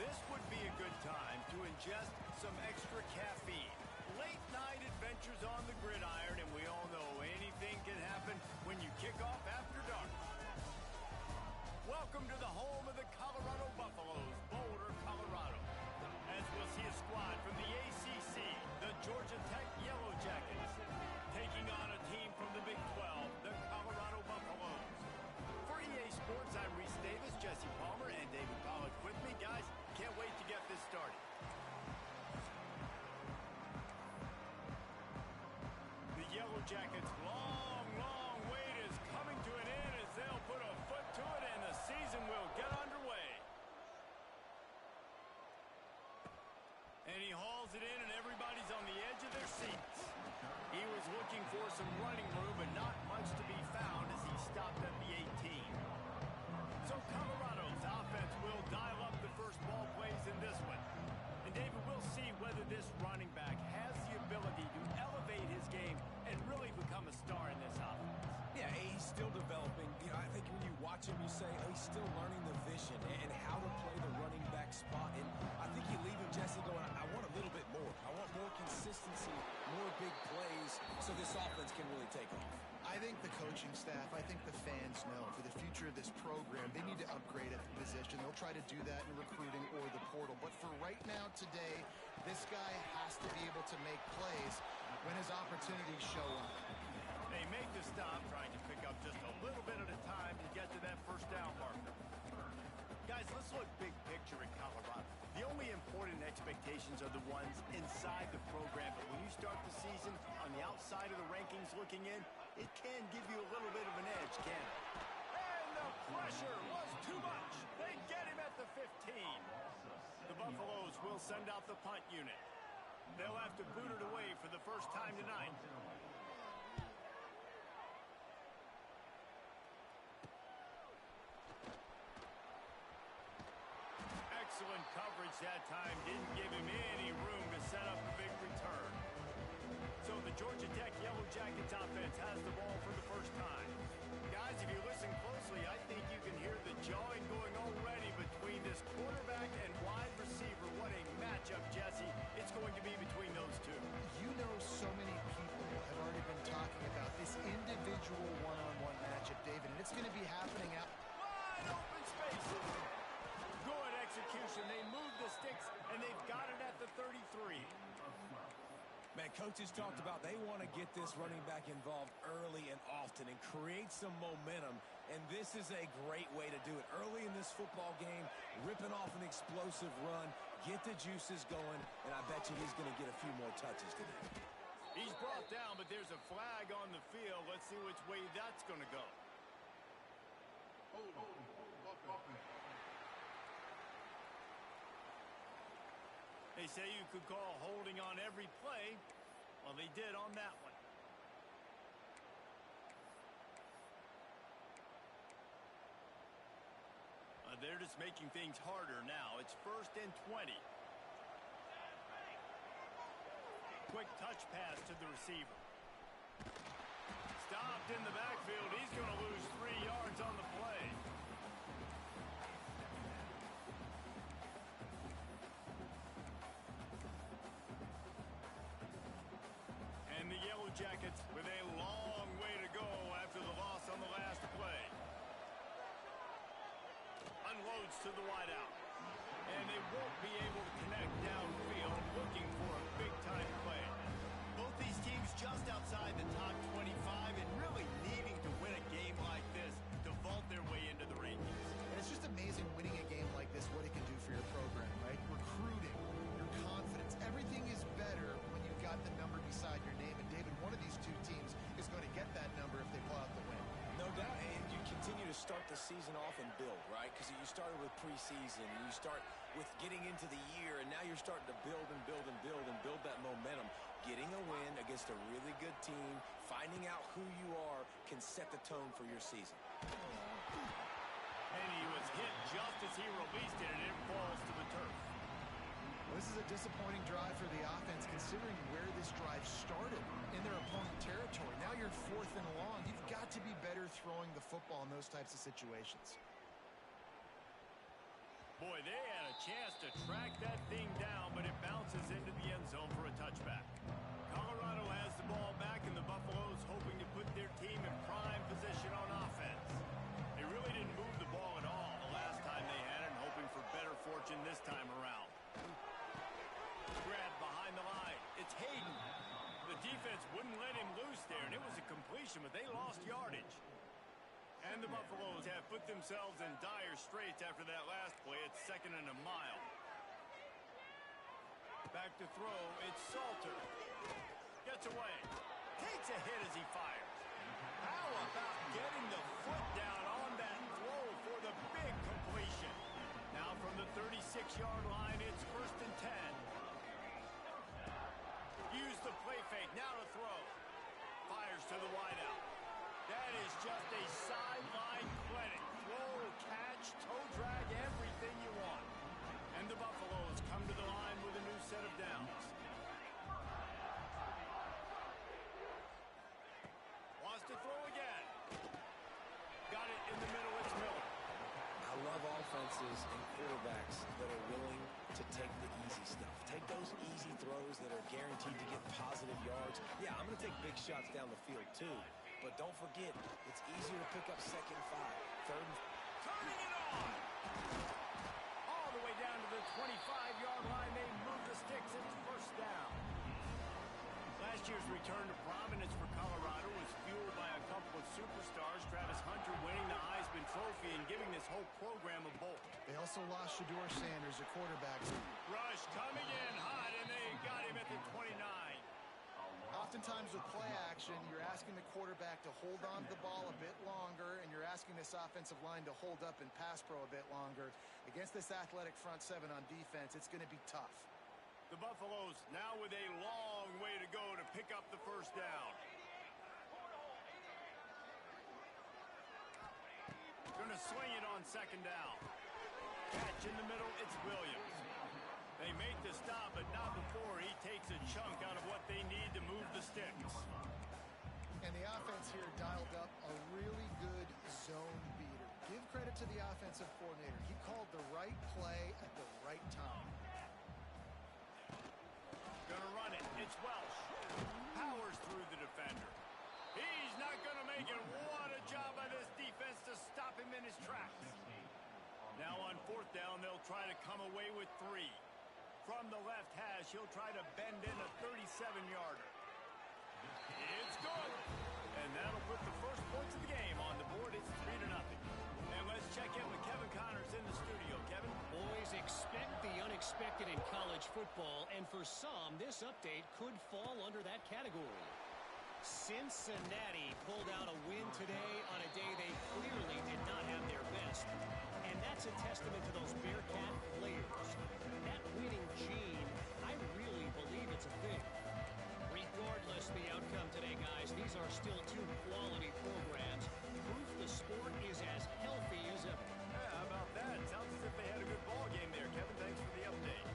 This would be a good time to ingest some extra caffeine. Late night adventures on the gridiron, and we all know anything can happen when you kick off after dark. Welcome to the home of the Colorado Buffaloes, Boulder, Colorado. As we'll see a squad from the ACC, the Georgia Tech Yellow Jackets, taking on a team from the Big 12, the Colorado Buffaloes. For EA Sports, I'm Reese Davis, Jesse Palmer, and David Pollack with me. Guys, can't wait to get this started. The Yellow Jackets' long wait is coming to an end as they'll put a foot to it and the season will get underway. And he hauls it in and everybody's on the edge of their seats. He was looking for some running room, but not much to be found as he stopped at the 18. So Colorado's offense will dial up the first ball plays in this one. And David, we'll see whether this running back has the ability to elevate his game and really become a star in this offense. Yeah, he's still developing. I think when you watch him, you say, oh, he's still learning the vision and how to play the running back spot. And I think you leave him, Jesse, going, I want a little bit more. I want more consistency, more big plays, so this offense can really take off. I think the coaching staff, I think the fans know for the future of this program, they need to upgrade at the position. They'll try to do that in recruiting or the portal. But for right now, today, this guy has to be able to make plays when his opportunities show up. They make the stop, trying to pick up just a little bit at a time to get to that first down marker. Guys, let's look big picture at Colorado. The only important expectations are the ones inside the program, but when you start the season on the outside of the rankings looking in, it can give you a little bit of an edge, can't it? And the pressure was too much. They get him at the 15. The Buffaloes will send out the punt unit. They'll have to boot it away for the first time tonight. Excellent coverage that time. Didn't give him any room to set up a big return. So the Georgia Tech Yellow Jackets offense has the ball for the first time. Guys, if you listen closely, I think you can hear the jawing going already between this quarterback and wide receiver. What a matchup, Jesse, it's going to be between those two. You know, so many people have already been talking about this individual one-on-one matchup, David, and it's going to be happening out wide open space. Good execution. They move the sticks, and they've got it at the 33. Man, coaches talked about they want to get this running back involved early and often and create some momentum, and this is a great way to do it. Early in this football game, ripping off an explosive run, get the juices going, and I bet you he's going to get a few more touches today. He's brought down, but there's a flag on the field. Let's see which way that's going to go. They say you could call holding on every play. Well, they did on that one. They're just making things harder now. It's 1st and 20. Quick touch pass to the receiver. Stopped in the backfield. He's going to lose 3 yards on the play. And the Yellow Jackets with a long way to go after the loss on the last play. Unloads to the wideout. And they won't be able to connect downfield, looking for a big-time play. Both these teams just outside the top 25 and really needing to win a game like this to vault their way into the rankings. And it's just amazing winning a game like this, what it can do for your program, right? Recruiting, your confidence, everything is better when you've got the number beside your name. And David, one of these two teams is going to get that number if they pull out the win. No doubt, and you continue to start the season off and build, right? Because you started with preseason, and you start with getting into the year, and now you're starting to build and build and build and build that momentum. Getting a win against a really good team, finding out who you are, can set the tone for your season. And he was hit just as he released it, and it falls to the turf. Well, this is a disappointing drive for the offense, considering where this drive started in their opponent territory. Now you're 4th and long. You've got to be better throwing the football in those types of situations. Boy, they had a chance to track that thing down, but it bounces into the end zone for a touchback. Colorado has the ball back, and the Buffaloes hoping to put their team in prime position on offense. They really didn't move the ball at all the last time they had it, and hoping for better fortune this time around. Grab behind the line. It's Hayden. The defense wouldn't let him loose there, and it was a completion, but they lost yardage. And the Buffaloes have put themselves in dire straits after that last play. It's 2nd and a mile. Back to throw. It's Salter. Gets away. Takes a hit as he fires. How about getting the foot down on that throw for the big completion? Now from the 36-yard line, it's 1st and 10. Use the play fake. Now to throw. Fires to the wideout. That is just a sideline clinic. Throw, catch, toe drag, everything you want. And the Buffaloes come to the line with a new set of downs. Wants to throw again. Got it in the middle. It's Miller. I love offenses and quarterbacks that are willing to take the easy stuff. Take those easy throws that are guaranteed to get positive yards. Yeah, I'm going to take big shots down the field too. But don't forget, it's easier to pick up 2nd and 5. 3rd and... Turning it on! All the way down to the 25-yard line. They move the sticks. It's 1st down. Last year's return to prominence for Colorado was fueled by a couple of superstars. Travis Hunter winning the Heisman Trophy and giving this whole program a bolt. They also lost Shedeur Sanders, a quarterback. Rush coming in hot, and they got him at the 29. Oftentimes with play action, you're asking the quarterback to hold on to the ball a bit longer, and you're asking this offensive line to hold up in pass pro a bit longer. Against this athletic front seven on defense, it's going to be tough. The Buffaloes now with a long way to go to pick up the 1st down. Going to swing it on 2nd down. Catch in the middle, it's Williams. They make the stop, but not before he takes a chunk out of what they need to move the sticks. And the offense here dialed up a really good zone beater. Give credit to the offensive coordinator. He called the right play at the right time. Gonna run it. It's Welsh. Powers through the defender. He's not gonna make it. What a job by this defense to stop him in his tracks. Now on 4th down, they'll try to come away with 3. From the left hash, he'll try to bend in a 37-yarder. It's good. And that'll put the first points of the game on the board. It's 3-0. And let's check in with Kevin Connors in the studio. Kevin? Boys, expect the unexpected in college football, and for some, this update could fall under that category. Cincinnati pulled out a win today on a day they clearly did not have their best. And that's a testament to those Bearcat players. That winning gene, I really believe it's a thing. Regardless the outcome today, guys, these are still 2 quality programs. Proof the sport is as healthy as ever. Yeah, how about that? Sounds as if they had a good ball game there, Kevin. Thanks for the update.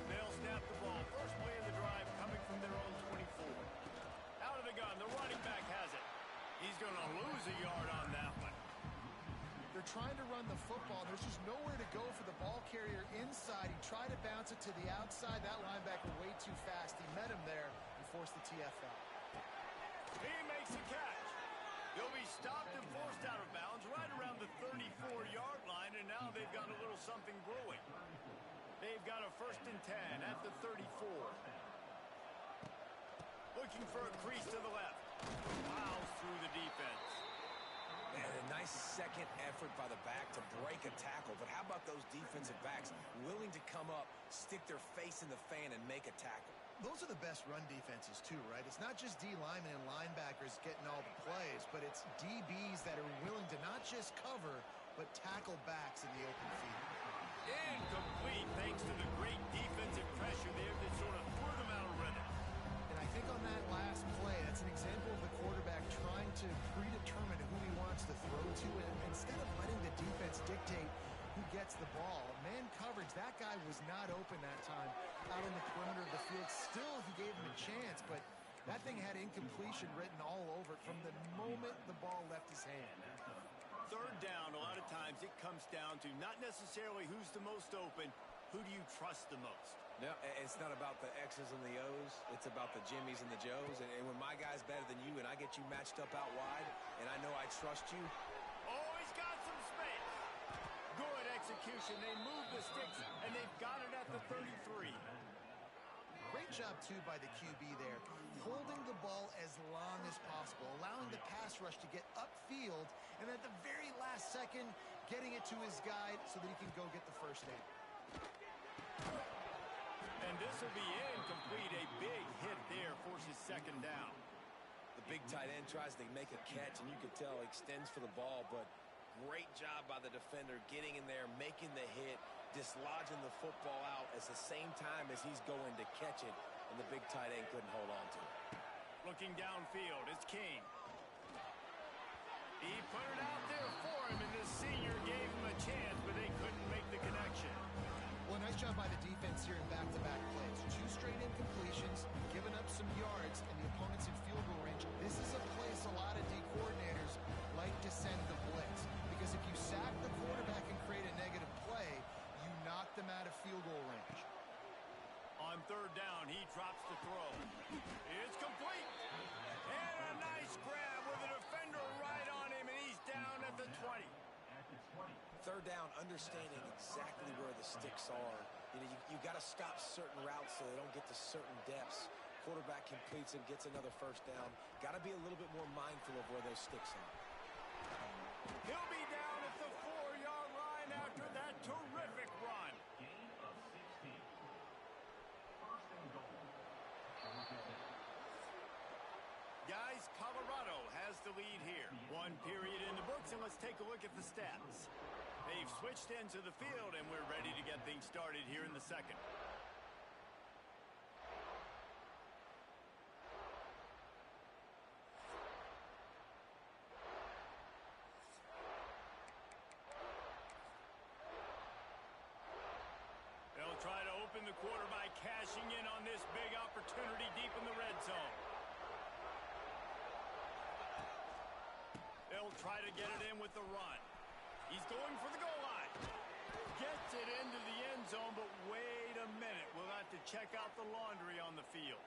They'll snap the ball. First play of the drive coming from their own 24. Out of the gun, the running back has it. He's going to lose a yard on that one. They're trying to run the football. There's just nowhere to go for the ball carrier inside. He tried to bounce it to the outside. That linebacker way too fast. He met him there and forced the TFL. He makes a catch. He'll be stopped and forced out of bounds right around the 34-yard line, and now they've got a little something brewing. They've got a 1st and 10 at the 34. Looking for a crease to the left. Plows through the defense. Man, a nice second effort by the back to break a tackle. But how about those defensive backs willing to come up, stick their face in the fan, and make a tackle? Those are the best run defenses, too, right? It's not just D linemen and linebackers getting all the plays, but it's DBs that are willing to not just cover, but tackle backs in the open field. Incomplete thanks to the great defensive pressure there that sort of threw them out of rhythm. And I think on that last play, that's an example of the quarterback trying to predetermine who he wants to throw to, and instead of letting the defense dictate who gets the ball. Man coverage, that guy was not open that time out in the perimeter of the field. Still, he gave him a chance, but that thing had incompletion written all over it from the moment the ball left his hand. third down, a lot of times it comes down to not necessarily who's the most open, who do you trust the most? No, it's not about the X's and the O's. It's about the Jimmies and the Joes. And when my guy's better than you and I get you matched up out wide and I know I trust you. Oh, he's got some space. Good execution. They move the sticks, and they've got it at the 33. Great job, too, by the QB there, holding the ball as long as possible, allowing the pass rush to get upfield, and at the very last second, getting it to his guy so that he can go get the first down. And this will be incomplete. A big hit there forces second down. The big tight end tries to make a catch, and you can tell he extends for the ball, but great job by the defender getting in there, making the hit, dislodging the football out at the same time as he's going to catch it, and the big tight end couldn't hold on to it. Looking downfield, it's King. He put it out there for him, and the senior gave him a chance, but they couldn't make the connection. Well, nice job by the defense here in back-to-back plays. 2 straight incompletions, giving up some yards, and the opponent's in field goal range. This is a place a lot of D coordinators like to send the blitz, because if you sack the quarterback and create a negative play, you knock them out of field goal range. On third down, he drops the throw. It's complete. And a nice grab with a defender right on him, and he's down at the 20. Third down, understanding exactly where the sticks are. You got to stop certain routes so they don't get to certain depths. Quarterback completes and gets another first down. Got to be a little bit more mindful of where those sticks are. He'll be down at the 4-yard line after that terrific run. Guys, Colorado has the lead here. 1 period in the books, and let's take a look at the stats. They've switched into the field, and we're ready to get things started here in the second. They'll try to open the quarter by cashing in on this big opportunity deep in the red zone. They'll try to get it in with the run. He's going for the goal line. Gets it into the end zone, but wait a minute. We'll have to check out the laundry on the field.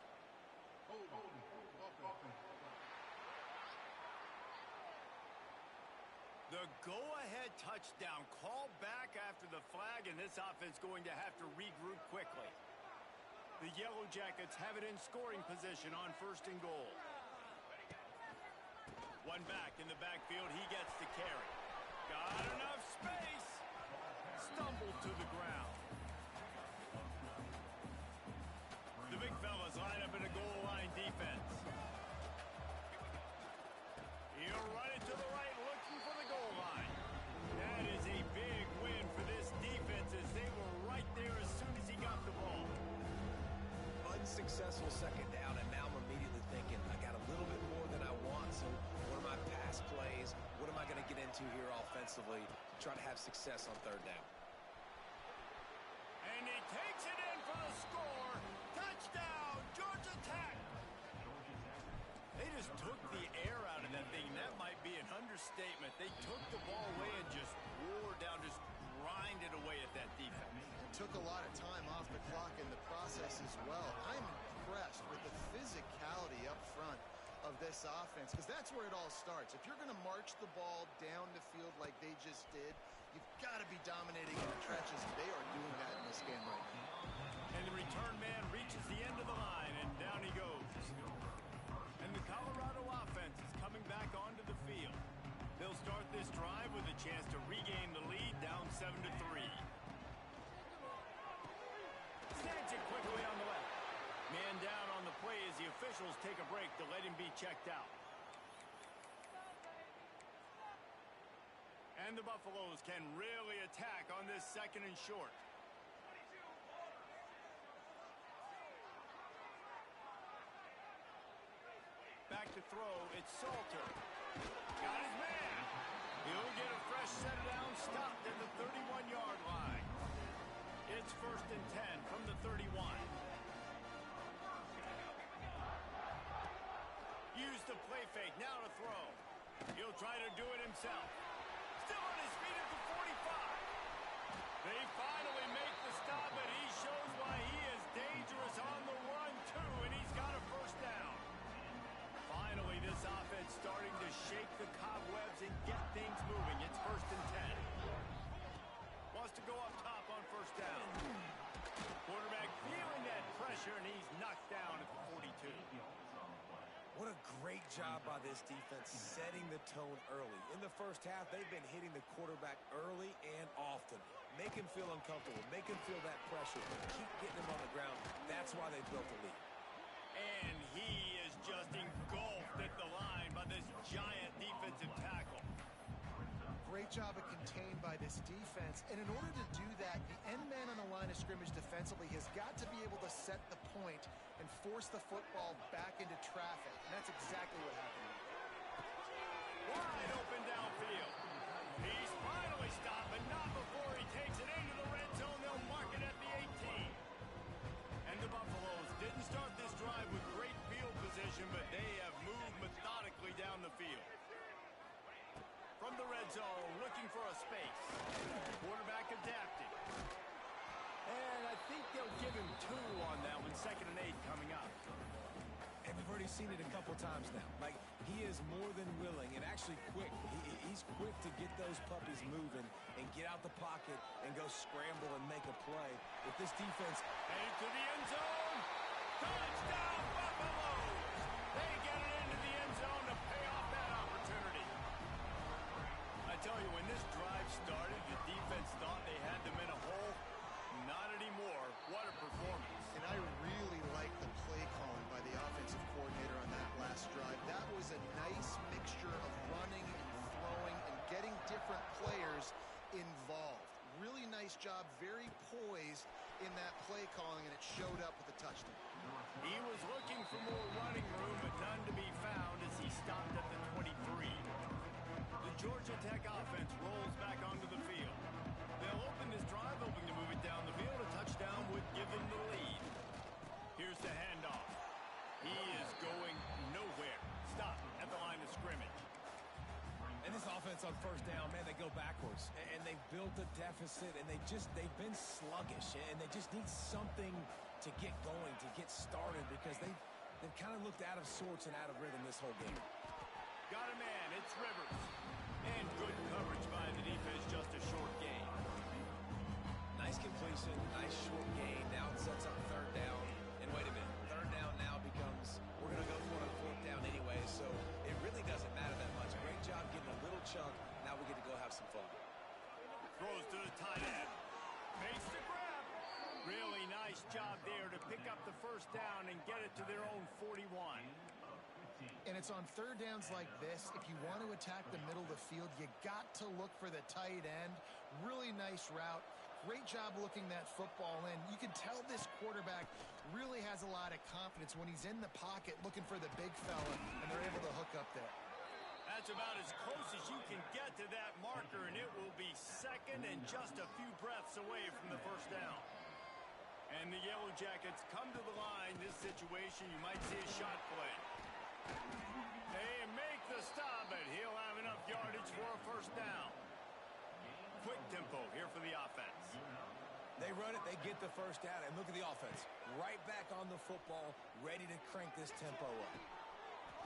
The go-ahead touchdown. Call back after the flag, and this offense going to have to regroup quickly. The Yellow Jackets have it in scoring position on first and goal. One back in the backfield. He gets the carry. Got enough space. Stumbled to the ground. The big fellas line up in a goal line defense. He'll run it to the right, looking for the goal line. That is a big win for this defense as they were right there as soon as he got the ball. Unsuccessful second down, and now I'm immediately thinking, I got a little bit more than I want, so what are my pass plays? What am I going to get into here offensively to try to have success on third down? And he takes it in for the score. Touchdown, Georgia Tech. They just took the air out of that thing. That might be an understatement. They took the ball away and just wore down, just grinded away at that defense. Took a lot of time off the clock in the process as well. I'm impressed with the physicality up front of this offense, because that's where it all starts. If you're going to march the ball down the field like they just did, you've got to be dominating in the trenches, and they are doing that in this game right now. And the return man reaches the end of the line, and down he goes. And the Colorado offense is coming back onto the field. They'll start this drive with a chance to regain the lead, down 7-3. Snags it quickly on the left. Man down on the play as the officials take a break to let him be checked out. And the Buffaloes can really attack on this second and short. Back to throw, it's Salter. Got his man. He'll get a fresh set down, stopped at the 31-yard line. It's 1st and 10 from the 31. Use the play fake, now to throw. He'll try to do it himself. Still on his feet at the 45. They finally make the stop, but he shows why he is dangerous on the run, too, and he's got a first down. Finally, this offense starting to shake the cobwebs and get things moving. It's 1st and 10. Wants to go up top on first down. Quarterback feeling that pressure, and he's knocked down at the 42. What a great job by this defense setting the tone early. In the first half, they've been hitting the quarterback early and often. Make him feel uncomfortable. Make him feel that pressure. Keep getting him on the ground. That's why they built the lead. And he is just engulfed at the line by this giant defensive tackle. Great job of contained by this defense. And in order to do that, the end man on the line of scrimmage defensively has got to be able to set the point and force the football back into traffic. And that's exactly what happened. Wide open downfield. He's finally stopped, but not before he takes it into the red zone. They'll mark it at the 18. And the Buffaloes didn't start this drive with great field position, but they have moved methodically down the field. From the red zone, looking for a space. Quarterback adapting. And I think they'll give him 2 on that one. 2nd and 8 coming up. And we've already seen it a couple times now. Like, he is more than willing and actually quick. He's quick to get those puppies moving and get out the pocket and go scramble and make a play. With this defense, headed to the end zone. Touchdown, Buffaloes! They get it into the end zone to pay off that opportunity. I tell you, when this drive started, the defense thought they had them in a hole. Not anymore. What a performance. And I really like the play calling by the offensive coordinator on that last drive. That was a nice mixture of running and throwing and getting different players involved. Really nice job, very poised in that play calling, and it showed up with a touchdown. He was looking for more running room, but none to be found as he stopped at the 23. The Georgia Tech offense rolls back onto the field. They'll open this drive, hoping to move it down the field. A touchdown would give them the lead. Here's the handoff. He is going nowhere. Stop at the line of scrimmage. and this offense on first down, man, they go backwards. And they've built a deficit, and they've been sluggish. And they just need something to get going, to get started, because they've kind of looked out of sorts and out of rhythm this whole game. Got a man, it's Rivers. And good coverage by the defense, just a short gain. Nice completion, nice short gain. Now it sets up third down. And wait a minute, third down now becomes, we're going to go for it on fourth down anyway, so it really doesn't matter that much. Great job getting a little chunk. Now we get to go have some fun. Throws to the tight end. Makes the grab. Really nice job there to pick up the first down and get it to their own 41. And it's on third downs like this, if you want to attack the middle of the field, you got to look for the tight end. Really nice route. Great job looking that football in. You can tell this quarterback really has a lot of confidence when he's in the pocket looking for the big fella, and they're able to hook up there. That's about as close as you can get to that marker, and it will be second and just a few breaths away from the first down. And the Yellow Jackets come to the line. This situation, you might see a shot play. They make the stop, but he'll have enough yardage for a first down. Quick tempo here for the offense. They run it, they get the first down, and look at the offense. Right back on the football, ready to crank this tempo up.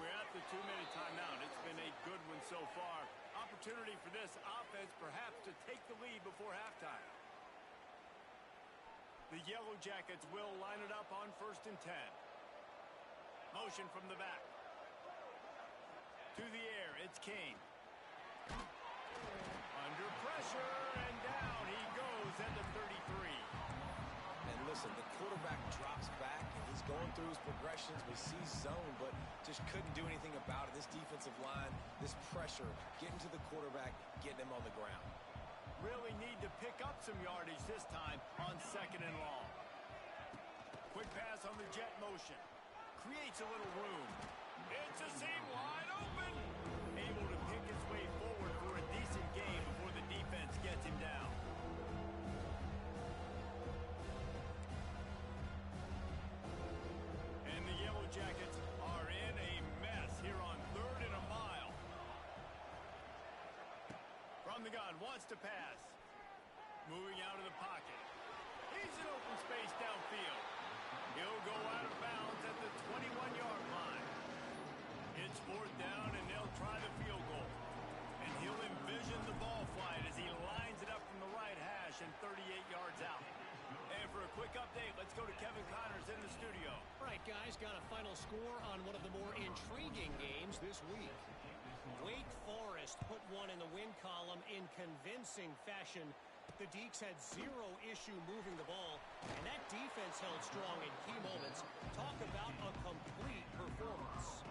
We're at the 2-minute timeout. It's been a good one so far. Opportunity for this offense perhaps to take the lead before halftime. The Yellow Jackets will line it up on 1st and 10. Motion from the back. To the air, it's Kane. Under pressure, and down he goes at the 33. And listen, the quarterback drops back, and he's going through his progressions. We see zone, but just couldn't do anything about it. This defensive line, this pressure, getting to the quarterback, getting him on the ground. Really need to pick up some yardage this time on 2nd and long. Quick pass on the jet motion. Creates a little room. It's a seam wide open. Able to pick his way forward for a decent gain before the defense gets him down. And the Yellow Jackets are in a mess here on 3rd and a mile. From the gun. wants to pass. Moving out of the pocket. He's in open space downfield. He'll go out of bounds at the 21-yard line. It's fourth down, and they'll try the field goal. And he'll envision the ball flight as he lines it up from the right hash and 38 yards out. And for a quick update, let's go to Kevin Connors in the studio. All right, guys, got a final score on one of the more intriguing games this week. Wake Forest put one in the win column in convincing fashion. The Deacs had zero issue moving the ball, and that defense held strong in key moments. Talk about a complete performance.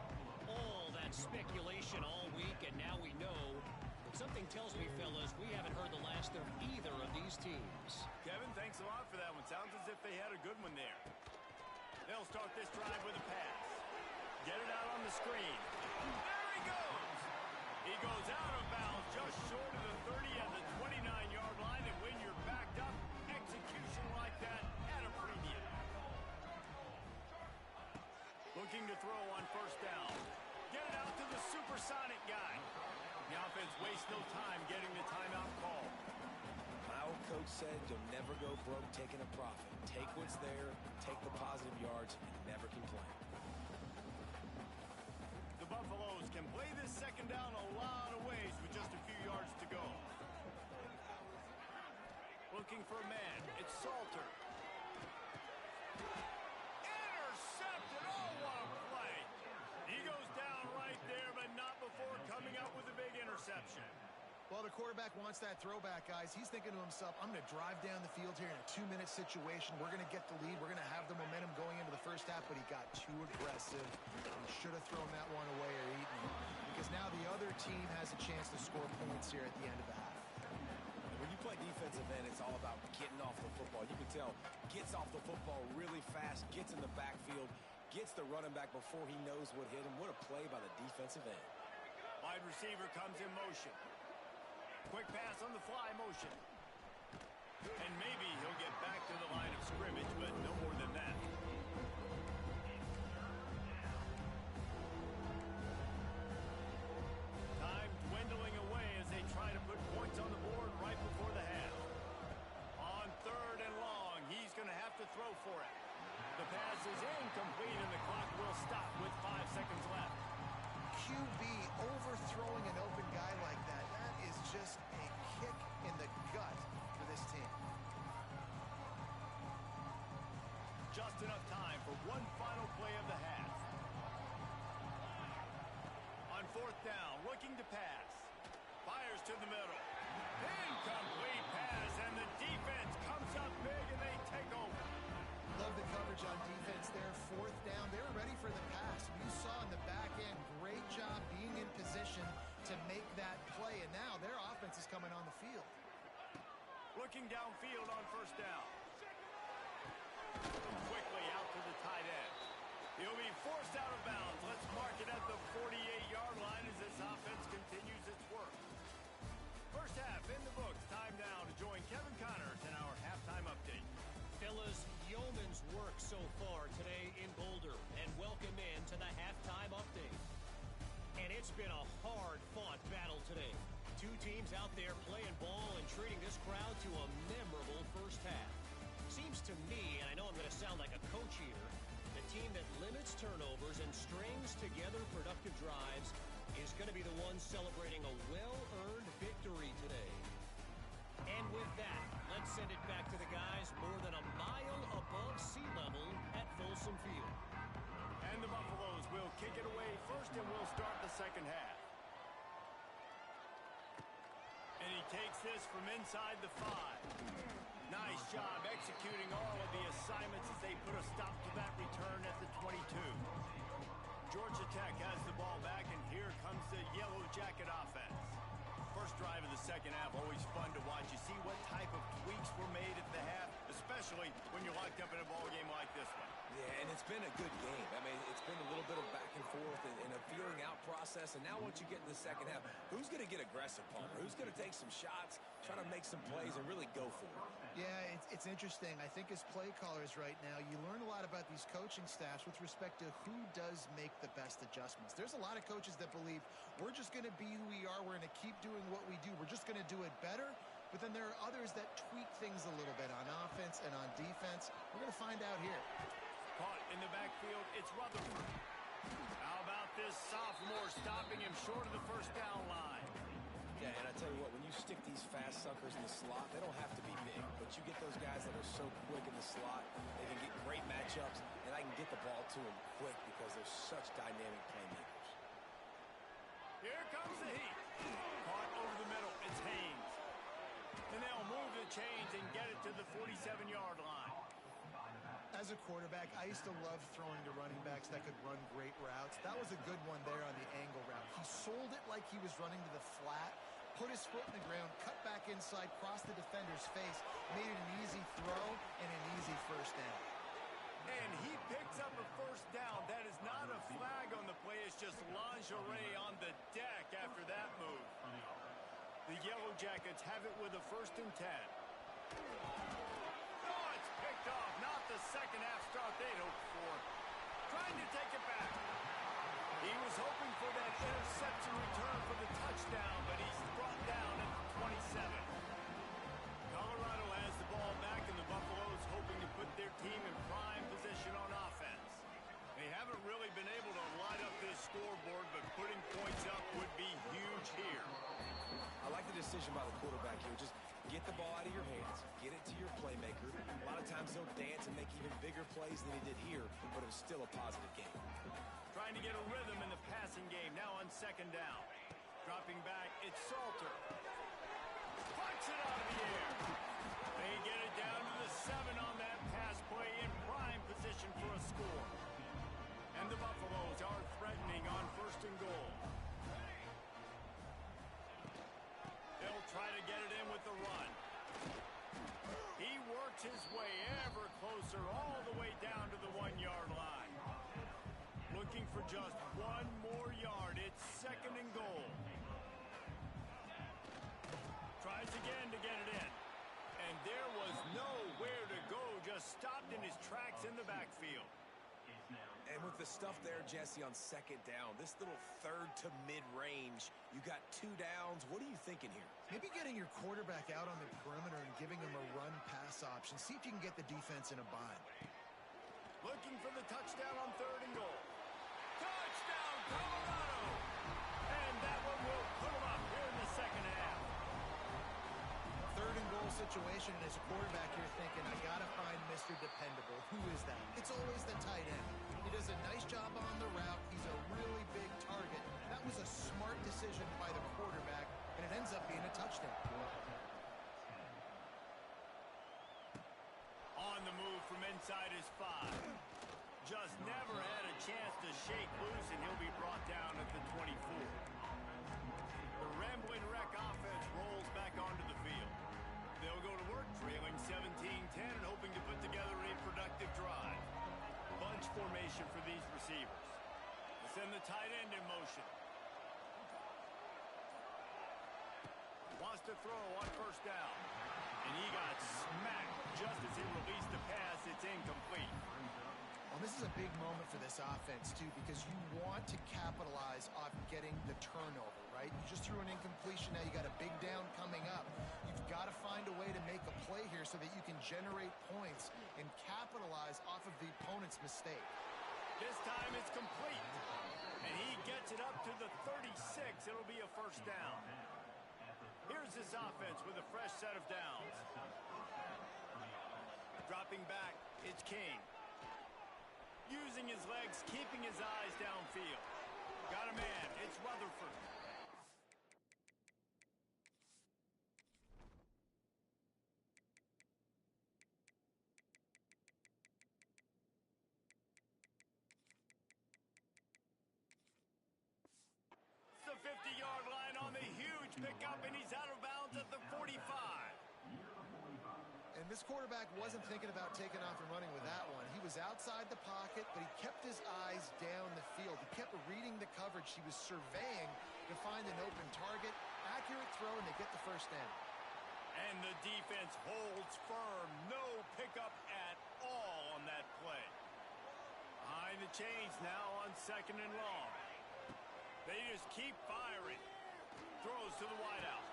All that speculation all week, and now we know. Something tells me, fellas, we haven't heard the last of either of these teams. Kevin, thanks a lot for that one. Sounds as if they had a good one there. They'll start this drive with a pass. Get it out on the screen. There he goes! He goes out of bounds just short of the 30 at the 29-yard line, and when you're backed up, execution like that at a premium. Looking to throw on first down. Get it out to the supersonic guy. The offense wastes no time getting the timeout call. My old coach said you'll never go broke taking a profit. Take what's there, take the positive yards, and never complain. The Buffaloes can play this second down a lot of ways with just a few yards to go. Looking for a man. It's Salter. Intercepted! Oh, what a play! He goes down right there, but not before coming up with a big interception. Well, the quarterback wants that throwback, guys. He's thinking to himself, I'm going to drive down the field here in a 2-minute situation. We're going to get the lead. We're going to have the momentum going into the first half, but he got too aggressive. He should have thrown that one away or eaten it, because now the other team has a chance to score points here at the end of the half. When you play defensive end, it's all about getting off the football. You can tell, gets off the football really fast, gets in the backfield, gets the running back before he knows what hit him. What a play by the defensive end. Wide receiver comes in motion. Quick pass on the fly motion. And maybe he'll get back to the line of scrimmage, but no more than that. Time dwindling away as they try to put points on the board right before the half. On third and long, he's going to have to throw for it. The pass is incomplete, and the clock will stop with 5 seconds left. QB overthrowing an open guy like that, that is just a kick in the gut for this team. Just enough time for one final play of the half. On fourth down, looking to pass. Fires to the middle. Incomplete pass, and the defense comes up big, and they take over. Love the coverage on defense there. Fourth down, they were ready for the pass. You saw in the back end, great job being in position to make that play, and now their offense is coming on the field. Looking downfield on first down. Quickly out to the tight end. He'll be forced out of bounds. Let's mark it at the 48-yard line as this offense continues its work. First half in the books. Time now to join Kevin Connors in our halftime update. Fellas, yeoman's work so far today in Boulder, and welcome in to the halftime update. And it's been a hard-fought battle today. Two teams out there playing ball and treating this crowd to a memorable first half. Seems to me, and I know I'm going to sound like a coach here, the team that limits turnovers and strings together productive drives is going to be the one celebrating a well-earned victory today. And with that, let's send it back to the guys more than a mile above sea level at Folsom Field. And the Buffaloes will kick it away first, and we'll start the second half. And he takes this from inside the 5. Nice job executing all of the assignments as they put a stop to that return at the 22. Georgia Tech has the ball back, and here comes the Yellow Jacket offense. First drive of the second half, always fun to watch. You see what type of tweaks were made at the half, especially when you're locked up in a ball game like this one. Yeah, and it's been a good game. I mean, it's been a little bit of back and forth and a feeling out process. And now once you get in the second half, who's going to get aggressive, Palmer? Who's going to take some shots, try to make some plays, and really go for it? Yeah, it's interesting. I think as play callers right now, you learn a lot about these coaching staffs with respect to who does make the best adjustments. There's a lot of coaches that believe we're just going to be who we are. We're going to keep doing what we do. We're just going to do it better. But then there are others that tweak things a little bit on offense and on defense. We're going to find out here. Caught in the backfield, it's Rutherford. How about this sophomore stopping him short of the first down line? Yeah, and I tell you what, when you stick these fast suckers in the slot, they don't have to be big, but you get those guys that are so quick in the slot, they can get great matchups, and I can get the ball to them quick because they're such dynamic playmakers. Here comes the heat. Caught over the middle, it's Haynes. And they'll move the chains and get it to the 47-yard line. As a quarterback, I used to love throwing to running backs that could run great routes. That was a good one there on the angle route. He sold it like he was running to the flat, put his foot in the ground, cut back inside, crossed the defender's face, made it an easy throw and an easy first down. And he picks up a first down. That is not a flag on the play. It's just lingerie on the deck after that move. The Yellow Jackets have it with a 1st and 10. Oh, it's picked off. Not the second half start they'd hoped for. Trying to take it back. He was hoping for that interception return for the touchdown, but he's brought down at the 27. Colorado has the ball back, and the Buffaloes hoping to put their team in prime position on offense. They haven't really been able to light up this scoreboard, but putting points up would be huge here. I like the decision by the quarterback here. Just get the ball out of your hands, get it to your playmaker. A lot of times he'll dance and make even bigger plays than he did here, but it was still a positive game. Trying to get a rhythm in the passing game, now on 2nd down. Dropping back, it's Salter. Punch it out of the air. They get it down to the 7 on that pass play, in prime position for a score. And the Buffaloes are threatening on 1st and goal. They'll try to get it in with the run. He works his way ever closer all the way down to the 1-yard line. Looking for just 1 more yard. It's 2nd and goal. Tries again to get it in. And there was nowhere to go. Just stopped in his tracks in the backfield. And with the stuff there, Jesse, on 2nd down, this little 3rd to mid-range, you got 2 downs. What are you thinking here? Maybe getting your quarterback out on the perimeter and giving him a run-pass option. See if you can get the defense in a bind. Looking for the touchdown on 3rd and goal. Touchdown, Colorado! And that one will put him up here in the 2nd half. 3rd and goal situation, and as a quarterback, you're thinking, I got to find Mr. Dependable. Who is that? It's always the tight end. He does a nice job on the route. He's a really big target. That was a smart decision by the quarterback, and it ends up being a touchdown. On the move from inside his 5. Just never had a chance to shake loose, and he'll be brought down at the 24. The Rambling Wreck offense rolls back onto the field. They'll go to work, trailing 17-10 and hoping to put together a productive drive. Bunch formation for these receivers. They send the tight end in motion. Wants to throw on 1st down. And he got smacked just as he released the pass. It's incomplete. Well, this is a big moment for this offense, too, because you want to capitalize off getting the turnover, right? You just threw an incompletion. Now you got a big down coming up. You've got to find a way to make a play here so that you can generate points and capitalize off of the opponent's mistake. This time it's complete. And he gets it up to the 36. It'll be a 1st down. Here's this offense with a fresh set of downs. Dropping back, it's King. Using his legs, keeping his eyes downfield. Got a man, it's Rutherford. The 50-yard line on the huge pickup, and he's out of bounds at the 45. And this quarterback wasn't thinking about taking off and running with that one. He was outside the pocket, but he kept his eyes down the field. He kept reading the coverage. He was surveying to find an open target. Accurate throw, and they get the 1st down. And the defense holds firm. No pickup at all on that play. Behind the chains now on 2nd and long. They just keep firing. Throws to the wideout.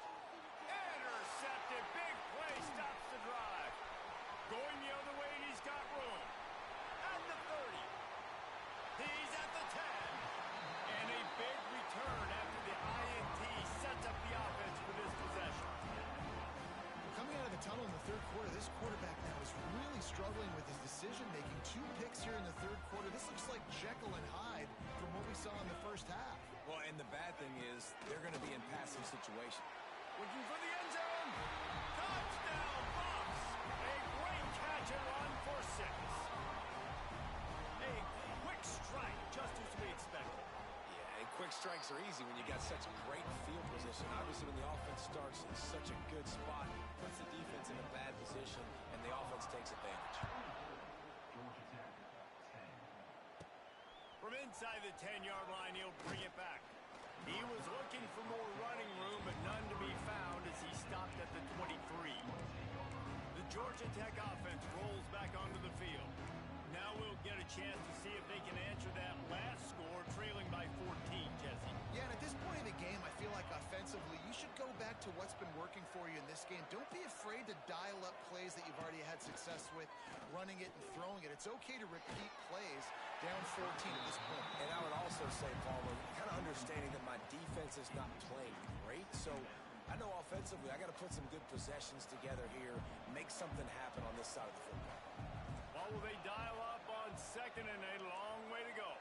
Intercepted. Big play stops the drive. Going the other way, and he's got room. At the 30. He's at the 10. And a big return after the INT sets up the offense for this possession. Coming out of the tunnel in the third quarter, this quarterback now is really struggling with his decision-making. 2 picks here in the third quarter. This looks like Jekyll and Hyde from what we saw in the first half. Well, and the bad thing is they're going to be in passing situations. Looking for the end zone. Touchdown, Bucs. A great catch and run for 6. A quick strike, just as we expected. Yeah, and quick strikes are easy when you got such great field position. Obviously, when the offense starts in such a good spot, puts the defense in a bad position, and the offense takes advantage. From inside the 10-yard line, he'll bring it back. He was looking for more running room, but none to be found as he stopped at the 23. The Georgia Tech offense rolls back onto the field. Now we'll get a chance to see if they can answer that last score, trailing by 14, Jesse. Yeah, and at this point in the game, I feel like offensively, you should go back to what's been working for you in this game. Don't be afraid to dial up plays that you've already had success with, running it and throwing it. It's okay to repeat plays down 14 at this point. And I would also say, Paulo, kind of understanding that my defense is not playing great, so I know offensively I got to put some good possessions together here, make something happen on this side of the football. Well, will they dial up on 2nd and a long way to go?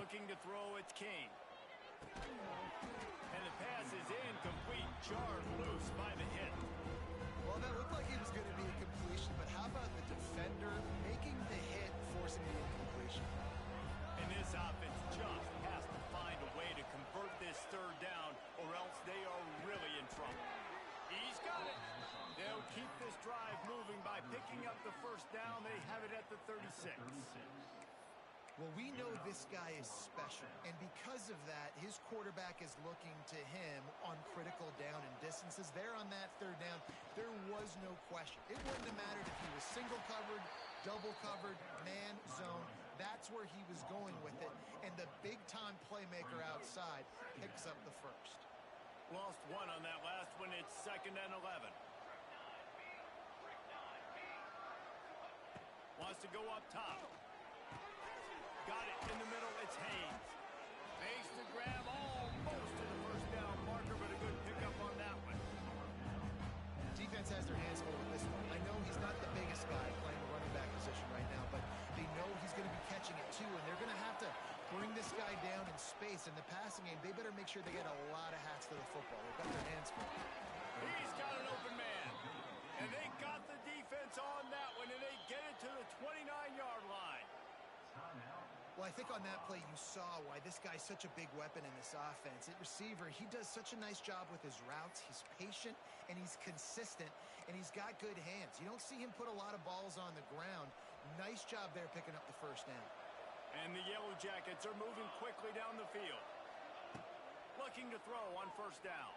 Looking to throw, it's King. And the pass is incomplete, jarred loose by the hit. Well, that looked like it was going to be a completion, but how about the defender making the hit, forcing the incompletion? And this offense just has to find a way to convert this 3rd down, or else they are really in trouble. He's got it. They'll keep this drive moving by picking up the 1st down. They have it at the 36. Well, we know this guy is special, and because of that, his quarterback is looking to him on critical down and distances. There on that 3rd down, there was no question. It wouldn't have mattered if he was single covered, double covered, man, zone. That's where he was going with it, and the big-time playmaker outside picks up the 1st. Lost 1 on that last one. It's 2nd and 11. Wants to go up top. Got it in the middle. It's Haynes. Makes the grab almost to the 1st down marker, but a good pickup on that one. Defense has their hands full with this one. I know he's not the biggest guy playing the running back position right now, but they know he's going to be catching it too, and they're going to have to bring this guy down in space. In the passing game, they better make sure they get a lot of hats to the football. They've got their hands full. He's got an open man. And they got the defense on that one, and they get it to the 29-yard line. Well, I think on that play you saw why this guy's such a big weapon in this offense. At receiver, he does such a nice job with his routes. He's patient, and he's consistent, and he's got good hands. You don't see him put a lot of balls on the ground. Nice job there picking up the 1st down. And the Yellow Jackets are moving quickly down the field. Looking to throw on 1st down.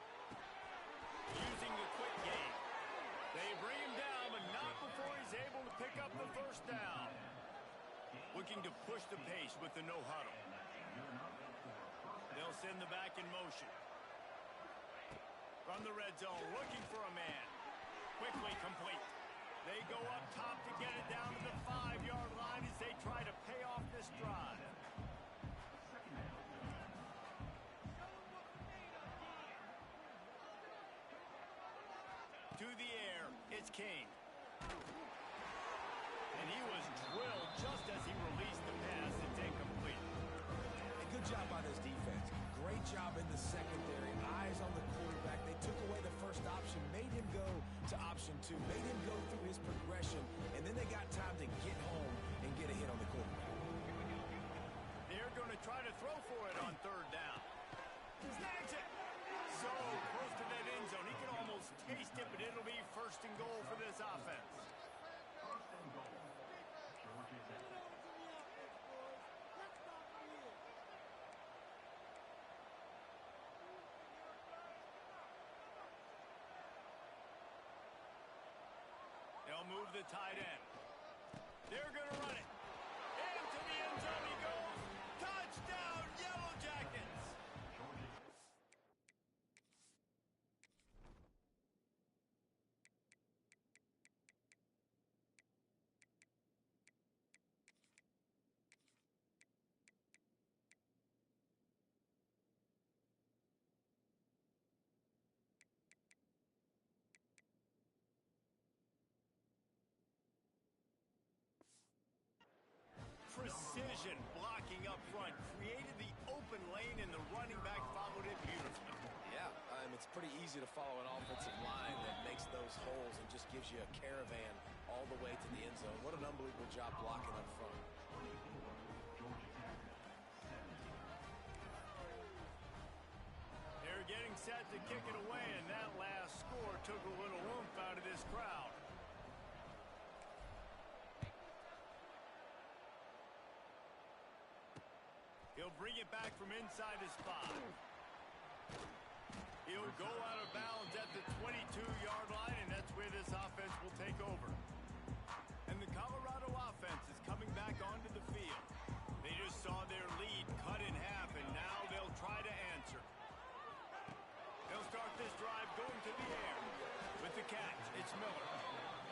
Using the quick game. They bring him down, but not before he's able to pick up the 1st down. Looking to push the pace with the no huddle. They'll send the back in motion. From the red zone, looking for a man. Quickly complete. They go up top to get it down to the 5-yard line as they try to pay off this drive. To the air, it's King. And he was drilled just as he released the pass. It's incomplete. And good job by this defense. Great job in the secondary. Eyes on the quarterback. They took away the 1st option, made him go to option 2, made him go through his progression, and then they got time to get home and get a hit on the quarterback. They're going to try to throw for it on 3rd down. Snags it. So close to that end zone. He can almost taste it, but it'll be 1st and goal for this offense. They'll move the tight end. They're going to run it. Into the end zone he goes. Touchdown, Yellow Jackets! Precision blocking up front created the open lane, and the running back followed it beautifully. Yeah, it's pretty easy to follow an offensive line that makes those holes and just gives you a caravan all the way to the end zone. What an unbelievable job blocking up front. They're getting set to kick it away, and that last score took a little oomph out of this crowd. He'll bring it back from inside his spot. He'll go out of bounds at the 22-yard line, and that's where this offense will take over. And the Colorado offense is coming back onto the field. They just saw their lead cut in half, and now they'll try to answer. They'll start this drive going to the air. With the catch, it's Miller.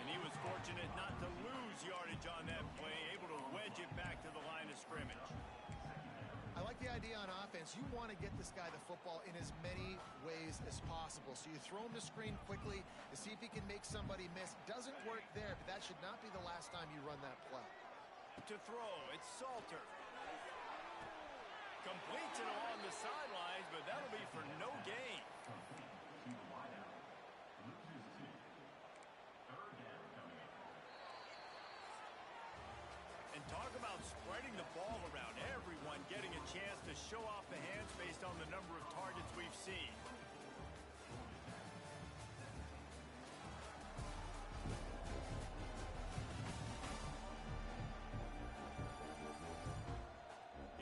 And he was fortunate not to lose yardage on that play, able to wedge it back to the line of scrimmage. I like the idea on offense. You want to get this guy the football in as many ways as possible. So you throw him the screen quickly to see if he can make somebody miss. Doesn't work there, but that should not be the last time you run that play. To throw, it's Salter. Completes it along the sidelines, but that'll be for no gain. And talk about spreading the ball around. Everyone getting a chance to show off the hands based on the number of targets we've seen.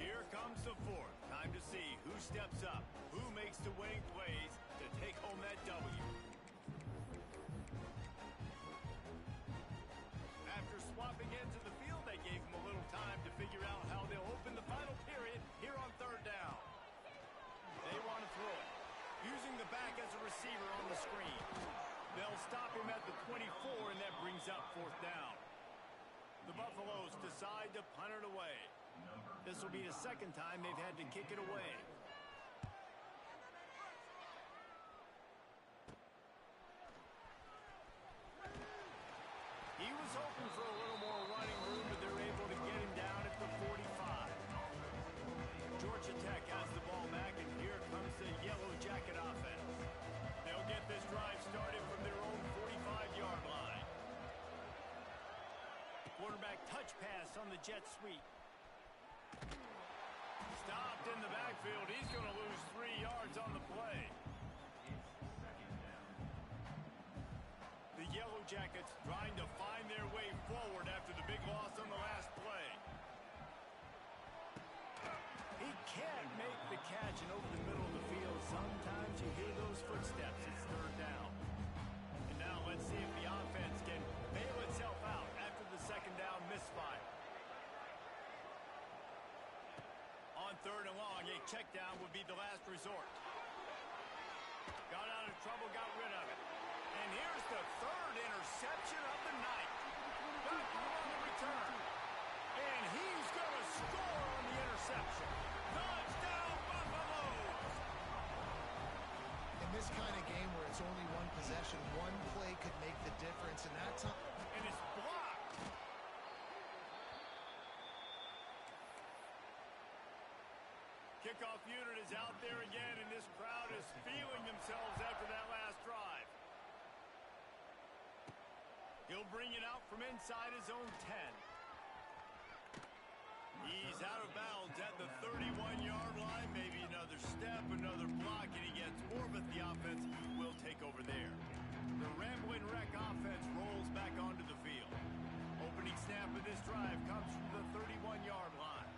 Here comes the fourth. Time to see who steps up, who makes the winning plays to take home that W. After swapping ends of the field, they gave him a little time to figure out how they'll open the final period here on third down. They want to throw it, using the back as a receiver on the screen. They'll stop him at the 24, and that brings up fourth down. The Buffaloes decide to punt it away. This will be the second time they've had to kick it away. He was hoping for a little more running room, but they're able to get him down at the 45. Georgia Tech has the ball back, and here comes the Yellow Jacket offense. They'll get this drive started from their own 45-yard line. Quarterback touch pass on the jet sweep. Stopped in the backfield. He's going to lose 3 yards on the play. The Yellow Jackets trying to find their way forward after the big loss on the last play. He can't make the catch, and over the middle of the field, sometimes you hear those footsteps. It's third down. And now let's see if the offense can bail itself out after the second down misfire. On third and long, a check down would be the last resort. Got out of trouble, got rid of it. And here's the third interception of the night. Back on the return. And he's going to score on the interception. Touchdown, Buffaloes! In this kind of game where it's only one possession, one play could make the difference. And that time... And it's blocked. Kickoff unit is out there again, and this crowd is feeling themselves after that last drive. He'll bring it out from inside his own 10. He's out of bounds at the 31-yard line. Maybe another step, another block, and he gets more, but the offense will take over there. The Ramblin' Wreck offense rolls back onto the field. Opening snap of this drive comes from the 31-yard line.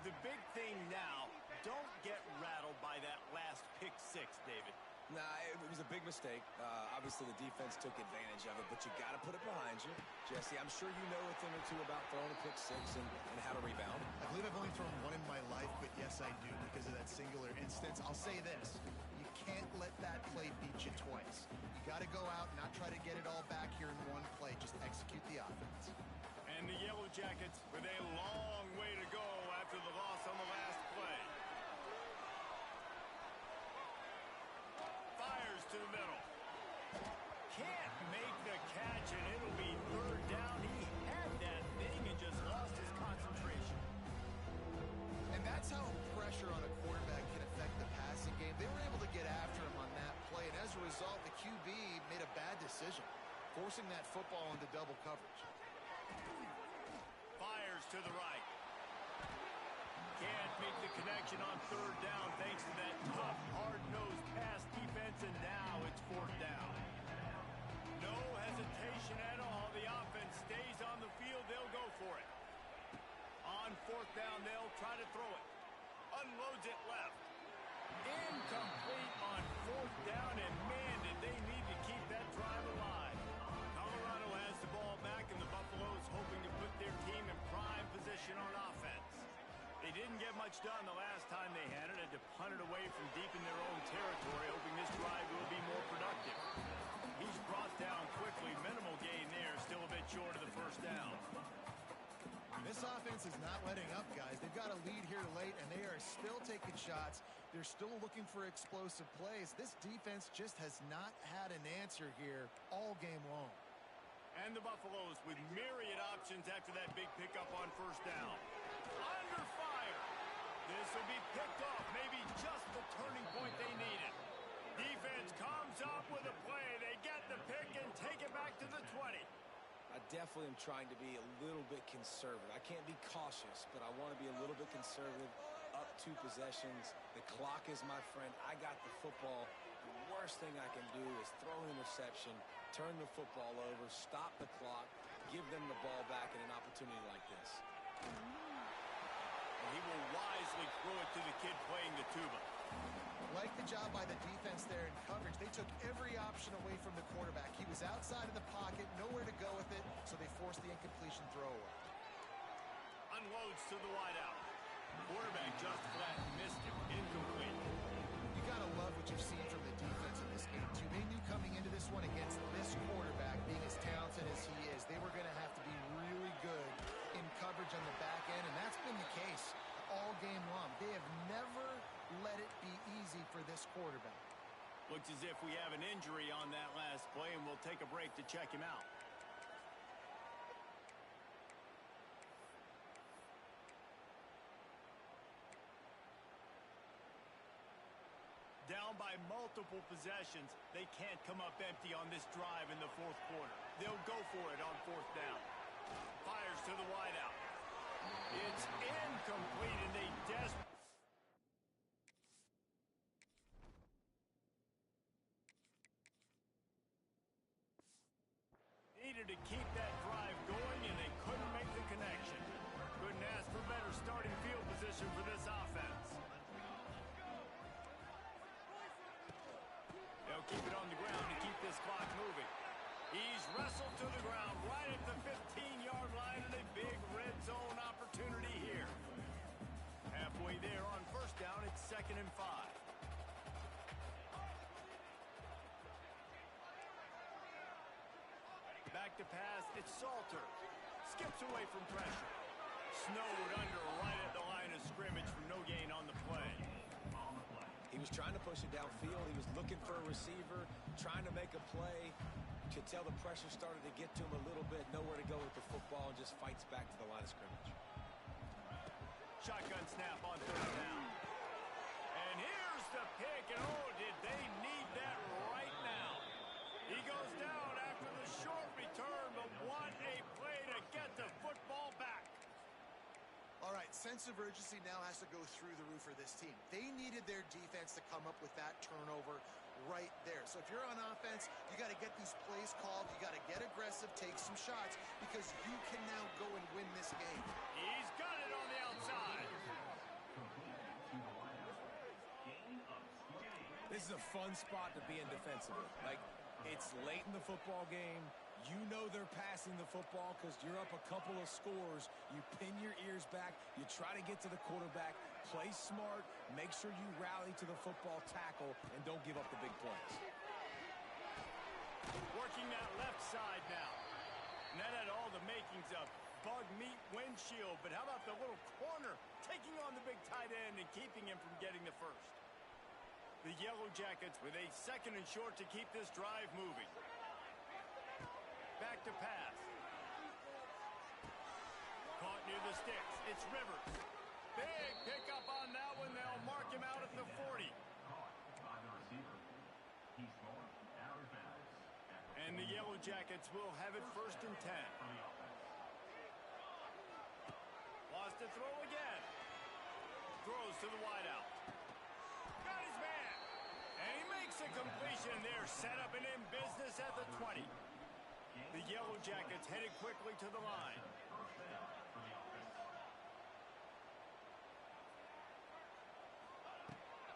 The big thing now, don't get rattled by that last pick six, David. Nah, it was a big big mistake. Obviously, the defense took advantage of it, but you got to put it behind you. Jesse, I'm sure you know a thing or two about throwing a pick six and how to rebound. I believe I've only thrown one in my life, but yes, I do because of that singular instance. I'll say this. You can't let that play beat you twice. You got to go out, not try to get it all back here in one play. Just execute the offense. And the Yellow Jackets with a long way to go after the loss on the last play. Fires to the middle. Can't make the catch, and it'll be third down. He had that thing and just lost his concentration. And that's how pressure on a quarterback can affect the passing game. They were able to get after him on that play, and as a result, the QB made a bad decision, forcing that football into double coverage. Fires to the right. Can't make the connection on third down thanks to that tough, hard-nosed pass defense, and now it's fourth down. No hesitation at all. The offense stays on the field. They'll go for it. On fourth down, they'll try to throw it. Unloads it left. Incomplete on fourth down, and man, did they need to keep that drive alive. Colorado has the ball back, and the Buffaloes hoping to put their team in prime position on offense. They didn't get much done the last time they had it. Had to punt it away from deep in their own territory, hoping this drive will be more productive. He's brought down quickly. Minimal gain there. Still a bit short of the first down. This offense is not letting up, guys. They've got a lead here late, and they are still taking shots. They're still looking for explosive plays. This defense just has not had an answer here all game long. And the Buffaloes with myriad options after that big pickup on first down. Under fire. This will be picked off. Maybe just the turning point they needed. Defense comes up with a play. They get the pick and take it back to the 20. I definitely am trying to be a little bit conservative. I can't be cautious, but I want to be a little bit conservative. Up 2 possessions. The clock is my friend. I got the football. The worst thing I can do is throw an interception, turn the football over, stop the clock, give them the ball back in an opportunity like this. And he will wisely throw it to the kid playing the tuba. Like the job by the defense there in coverage. They took every option away from the quarterback. He was outside of the pocket, nowhere to go with it, so they forced the incompletion throw away. Unloads to the wideout. Quarterback just flat missed him. Incomplete. You got to love what you've seen from the defense in this game, too. They knew coming into this one against this quarterback, being as talented as he is, they were going to have to be really good in coverage on the back end, and that's been the case all game long. They have never let it be easy for this quarterback. Looks as if we have an injury on that last play, and we'll take a break to check him out. Down by multiple possessions, they can't come up empty on this drive in the fourth quarter. They'll go for it on fourth down. Fires to the wideout. It's incomplete, and they desperately... needed to keep that drive going, and they couldn't make the connection. Couldn't ask for better starting field position for this offense. They'll keep it on the ground to keep this clock moving. He's wrestled to the ground right at the 15-yard line, and a big red zone opportunity here. Halfway there on first down, it's 2nd and 5. Back to pass, it's Salter. Skips away from pressure. Snowed under right at the line of scrimmage for no gain on the play. He was trying to push it downfield. He was looking for a receiver, trying to make a play. You could tell the pressure started to get to him a little bit. Nowhere to go with the football, and just fights back to the line of scrimmage. Shotgun snap on third down. And here's the pick, and oh, did they need that right now. He goes down after the short return, but what a play to get the football back. All right, sense of urgency now has to go through the roof for this team. They needed their defense to come up with that turnover right there. So if you're on offense, you got to get these plays called. You got to get aggressive, take some shots, because you can now go and win this game. He's got it on the outside. This is a fun spot to be in defensively. Like, it's late in the football game. You know they're passing the football because you're up a couple of scores. You pin your ears back. You try to get to the quarterback. Play smart. Make sure you rally to the football tackle and don't give up the big plays. Working that left side now. And that had all the makings of bug meat windshield. But how about the little corner taking on the big tight end and keeping him from getting the first? The Yellow Jackets with a 2nd and short to keep this drive moving. Back to pass. Caught near the sticks. It's Rivers. Big pickup on that one. They'll mark him out at the 40. And the Yellow Jackets will have it 1st and 10. Wants to throw again. Throws to the wideout. Got his man. And he makes a completion there. Set up and in business at the 20. The Yellow Jackets headed quickly to the line.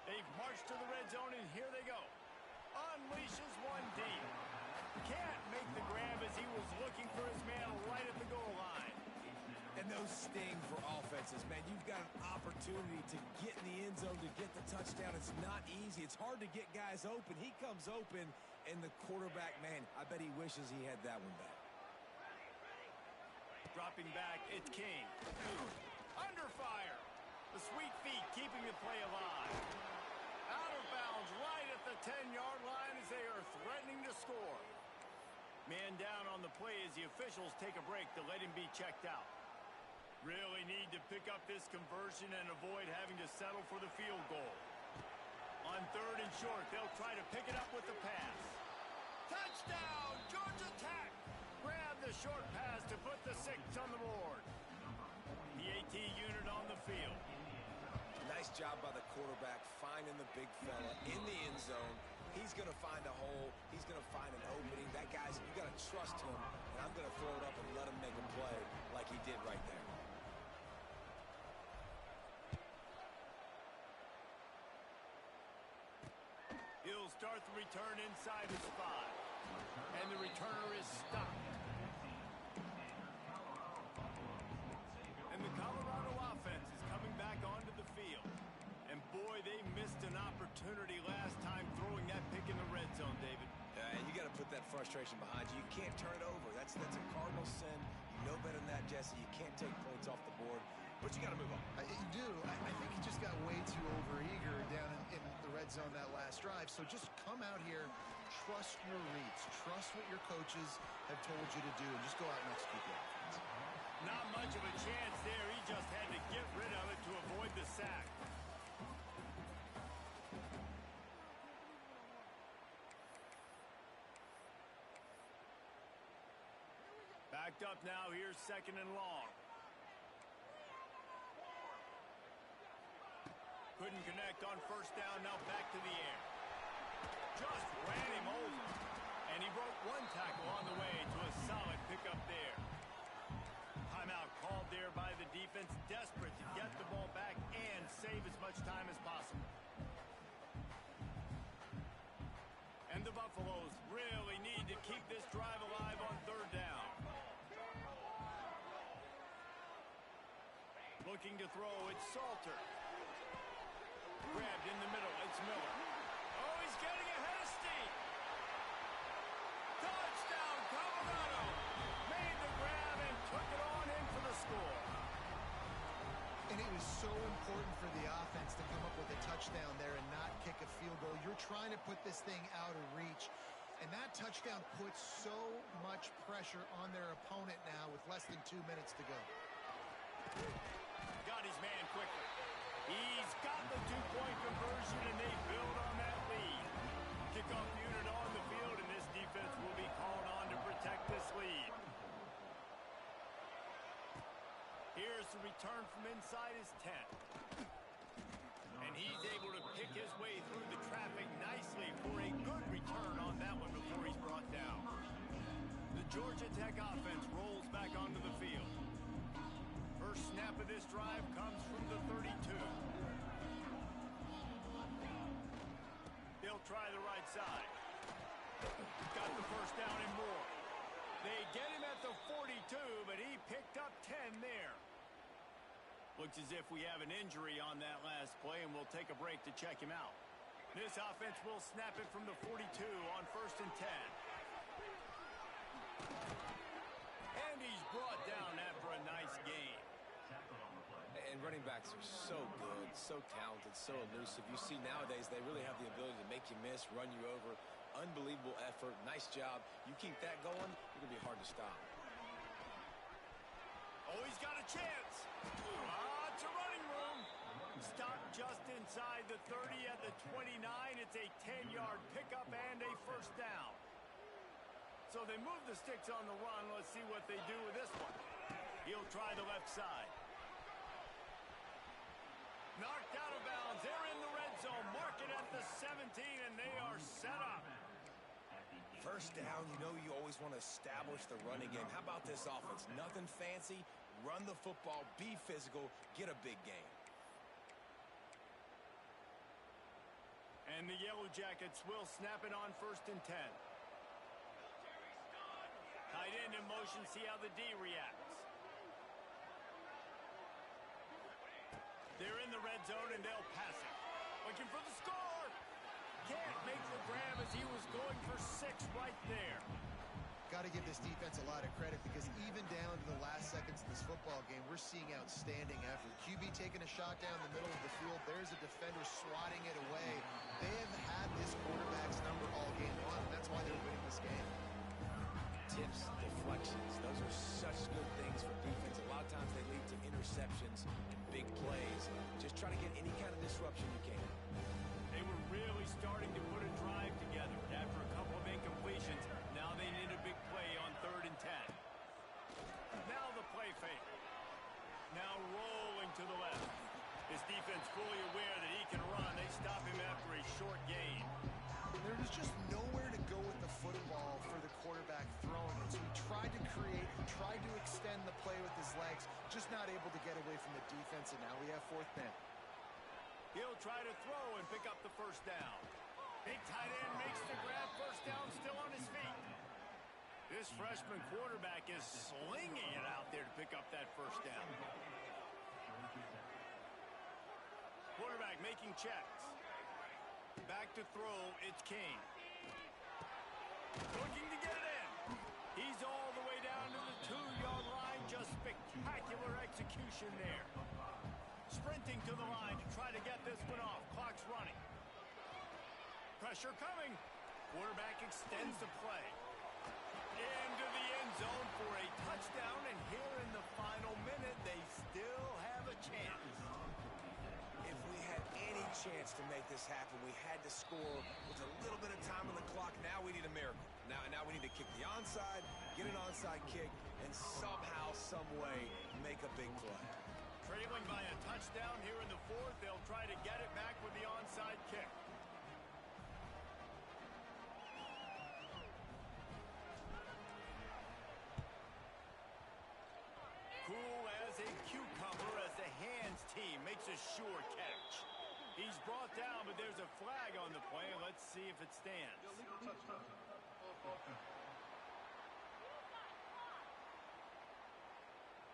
They've marched to the red zone, and here they go. Unleashes one deep. Can't make the grab as he was looking for his man right at the goal line. And those sting for offenses, man. You've got an opportunity to get in the end zone, to get the touchdown. It's not easy. It's hard to get guys open. He comes open, and the quarterback, man, I bet he wishes he had that one back. Dropping back, it's King. Under fire. The sweet feet keeping the play alive. Out of bounds right at the 10-yard line as they are threatening to score. Man down on the play as the officials take a break to let him be checked out. Really need to pick up this conversion and avoid having to settle for the field goal. On 3rd and short, they'll try to pick it up with the pass. Touchdown, Georgia Tech! Grab the short pass to put the 6 on the board. The AT unit on the field. Nice job by the quarterback finding the big fella in the end zone. He's going to find a hole. He's going to find an opening. That guy's, you got to trust him, and I'm going to throw it up and let him make a play like he did right there. He'll start the return inside his 5. And the returner is stopped. And the Colorado offense is coming back onto the field. And boy, they missed an opportunity last time throwing that pick in the red zone, David. And you got to put that frustration behind you. You can't turn it over. That's a cardinal sin. You know better than that, Jesse. You can't take points off the board. But you got to move on. You do. I think he just got way too overeager down in the red zone that last drive. So just come out here, trust your reads, trust what your coaches have told you to do, and just go out and execute the offense. Not much of a chance there. He just had to get rid of it to avoid the sack. Backed up now. Here's 2nd and long. Couldn't connect on 1st down. Now back to the air. Just ran him over. And he broke one tackle on the way to a solid pickup there. Timeout called there by the defense. Desperate to get the ball back and save as much time as possible. And the Buffaloes really need to keep this drive alive on 3rd down. Looking to throw, it's Salter. Grabbed in the middle, it's Miller. Oh, he's getting ahead of steam. Touchdown, Colorado. Made the grab and took it on in for the score. And it was so important for the offense to come up with a touchdown there and not kick a field goal. You're trying to put this thing out of reach. And that touchdown puts so much pressure on their opponent now with less than 2 minutes to go. Got his man quickly. He's got the 2-point conversion, and they build on that lead. Kickoff unit on the field, and this defense will be called on to protect this lead. Here's the return from inside his 10. And he's able to pick his way through the traffic nicely for a good return on that one before he's brought down. The Georgia Tech offense rolls back onto the field. First snap of this drive comes from the 32. They'll They'll try the right side. Got the first down and more. They get him at the 42, but he picked up 10 there. Looks as if we have an injury on that last play, and we'll take a break to check him out. This offense will snap it from the 42 on 1st and 10. And he's brought down after a nice gain. And running backs are so good, so talented, so elusive. You see nowadays they really have the ability to make you miss, run you over. Unbelievable effort. Nice job. You keep that going, it's going to be hard to stop. Oh, he's got a chance. It's a running room. Stopped just inside the 30 at the 29. It's a 10-yard pickup and a first down. So they move the sticks on the run. Let's see what they do with this one. He'll try the left side. Knocked out of bounds. They're in the red zone. Mark it at the 17, and they are set up. First down, you know you always want to establish the running game. How about this offense? Nothing fancy. Run the football, be physical, get a big gain. And the Yellow Jackets will snap it on 1st and 10. Tight end in motion, see how the D reacts. They're in the red zone, and they'll pass it. Looking for the score. Can't make the grab as he was going for 6 right there. Got to give this defense a lot of credit because even down to the last seconds of this football game, we're seeing outstanding effort. QB taking a shot down the middle of the field. There's a defender swatting it away. They have had this quarterback's number all game long, and that's why they're winning this game. Tips, deflections, those are such good things for defense. A lot of times they lead to interceptions and big plays. Just try to get any kind of disruption you can. They were really starting to put a drive together. After a couple of incompletions, now they need a big play on 3rd and 10. Now the play fake. Now rolling to the left. His defense fully aware that he can run. They stop him after a short gain. There was just nowhere to go with the football for the quarterback throwing it. So he tried to create, he tried to extend the play with his legs, just not able to get away from the defense, and now we have 4th down. He'll try to throw and pick up the first down. Big tight end makes the grab, first down, still on his feet. This freshman quarterback is slinging it out there to pick up that first down. Quarterback making checks. Back to throw, it's King. Looking to get it in. He's all the way down to the 2-yard line. Just spectacular execution there. Sprinting to the line to try to get this one off. Clock's running. Pressure coming. Quarterback extends the play. Into the end zone for a touchdown, and here in the final minute, they still have a chance. If we had any chance to make this happen, we had to score with a little bit of time on the clock. Now we need a miracle. Now we need to kick the onside, get an onside kick, and somehow, some way, make a big play. Trailing by a touchdown here in the 4th. They'll try to get it back with the onside kick. Cool as a cucumber as the hands team makes a sure catch. He's brought down, but there's a flag on the play. Let's see if it stands.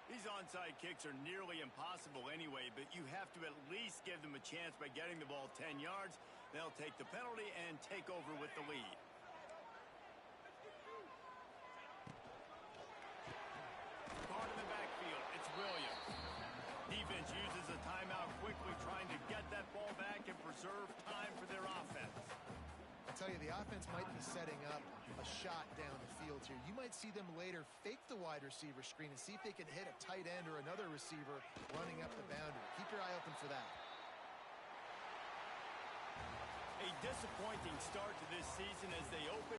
These onside kicks are nearly impossible anyway, but you have to at least give them a chance by getting the ball 10 yards. They'll take the penalty and take over with the lead. Caught in the backfield, it's Williams. Defense uses a timeout quickly, trying to get that ball back and preserve time for their offense. I'll tell you, the offense might be setting up a shot down the field here. You might see them later fake the wide receiver screen and see if they can hit a tight end or another receiver running up the boundary. Keep your eye open for that. A disappointing start to this season as they open